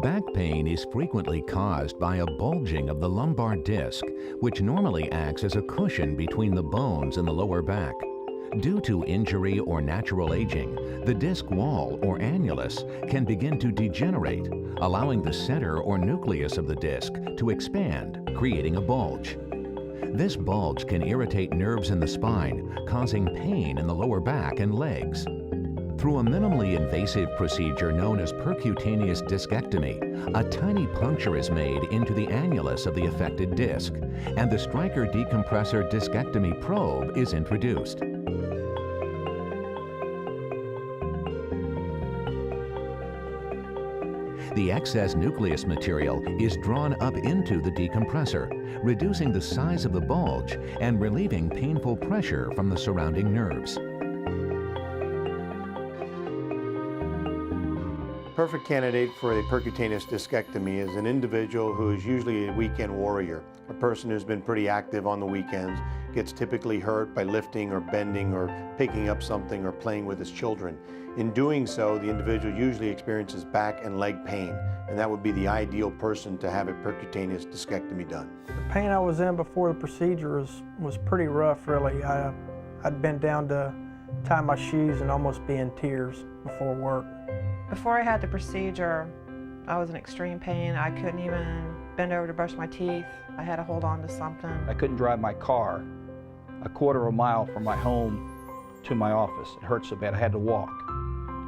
Back pain is frequently caused by a bulging of the lumbar disc, which normally acts as a cushion between the bones in the lower back. Due to injury or natural aging, the disc wall or annulus can begin to degenerate, allowing the center or nucleus of the disc to expand, creating a bulge. This bulge can irritate nerves in the spine, causing pain in the lower back and legs. Through a minimally invasive procedure known as percutaneous discectomy, a tiny puncture is made into the annulus of the affected disc, and the Stryker decompressor discectomy probe is introduced. The excess nucleus material is drawn up into the decompressor, reducing the size of the bulge and relieving painful pressure from the surrounding nerves. Perfect candidate for a percutaneous discectomy is an individual who is usually a weekend warrior, a person who's been pretty active on the weekends, gets typically hurt by lifting or bending or picking up something or playing with his children. In doing so, the individual usually experiences back and leg pain, and that would be the ideal person to have a percutaneous discectomy done. The pain I was in before the procedure was pretty rough, really. I'd been down to tie my shoes and almost be in tears before work. Before I had the procedure, I was in extreme pain. I couldn't even bend over to brush my teeth. I had to hold on to something. I couldn't drive my car a quarter of a mile from my home to my office. It hurt so bad I had to walk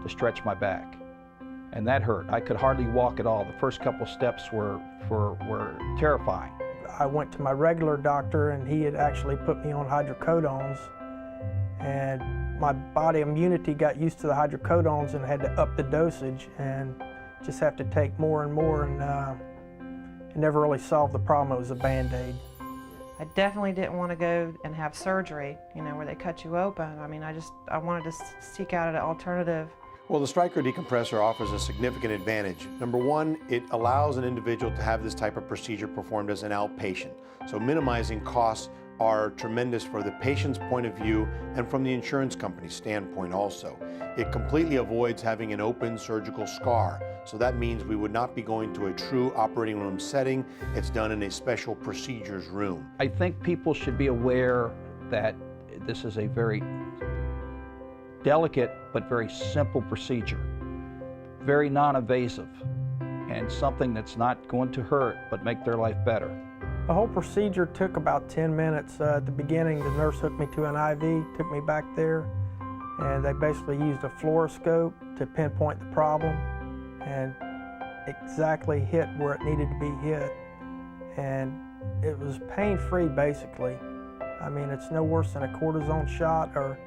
to stretch my back. And that hurt. I could hardly walk at all. The first couple steps were terrifying. I went to my regular doctor and he had actually put me on hydrocodones, and my body immunity got used to the hydrocodones and had to up the dosage and just have to take more and more, and it never really solved the problem. It was a Band-Aid. I definitely didn't want to go and have surgery, you know, where they cut you open. I mean, I wanted to seek out an alternative. Well, the Stryker decompressor offers a significant advantage. Number one, it allows an individual to have this type of procedure performed as an outpatient. So minimizing costs are tremendous for the patient's point of view and from the insurance company's standpoint also. It completely avoids having an open surgical scar. So that means we would not be going to a true operating room setting. It's done in a special procedures room. I think people should be aware that this is a very delicate but very simple procedure, very non-invasive, and something that's not going to hurt but make their life better. The whole procedure took about 10 minutes. At the beginning, the nurse hooked me to an IV, took me back there, and they basically used a fluoroscope to pinpoint the problem and exactly hit where it needed to be hit. And it was pain-free, basically. I mean, it's no worse than a cortisone shot, or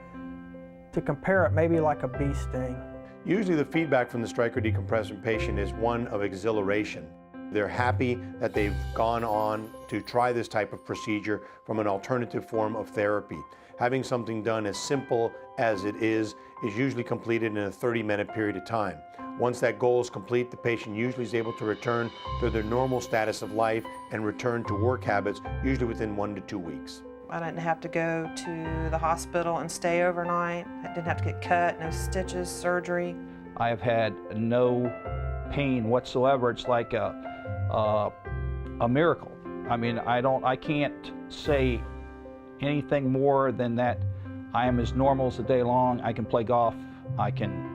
to compare it, maybe like a bee sting. Usually the feedback from the Stryker decompressor patient is one of exhilaration. They're happy that they've gone on to try this type of procedure from an alternative form of therapy. Having something done as simple as it is usually completed in a 30-minute period of time. Once that goal is complete, the patient usually is able to return to their normal status of life and return to work habits, usually within 1 to 2 weeks. I didn't have to go to the hospital and stay overnight. I didn't have to get cut, no stitches, surgery. I have had no pain whatsoever. It's like a miracle. I mean, I can't say anything more than that. I am as normal as the day long. I can play golf. I can,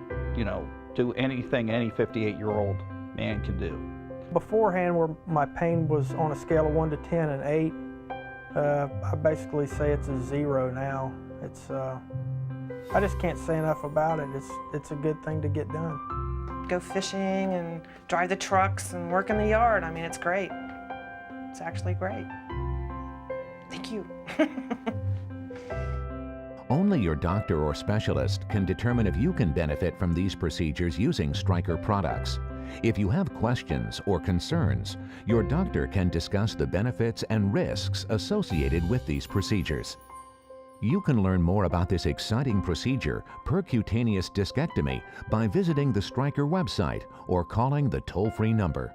do anything any 58-year-old man can do. Beforehand, where my pain was on a scale of 1 to 10 and 8, I basically say it's a 0 now. I just can't say enough about it. It's a good thing to get done. Go fishing and drive the trucks and work in the yard. I mean, it's great. It's actually great. Thank you. Only your doctor or specialist can determine if you can benefit from these procedures using Stryker products. If you have questions or concerns, your doctor can discuss the benefits and risks associated with these procedures. You can learn more about this exciting procedure, percutaneous discectomy, by visiting the Stryker website or calling the toll-free number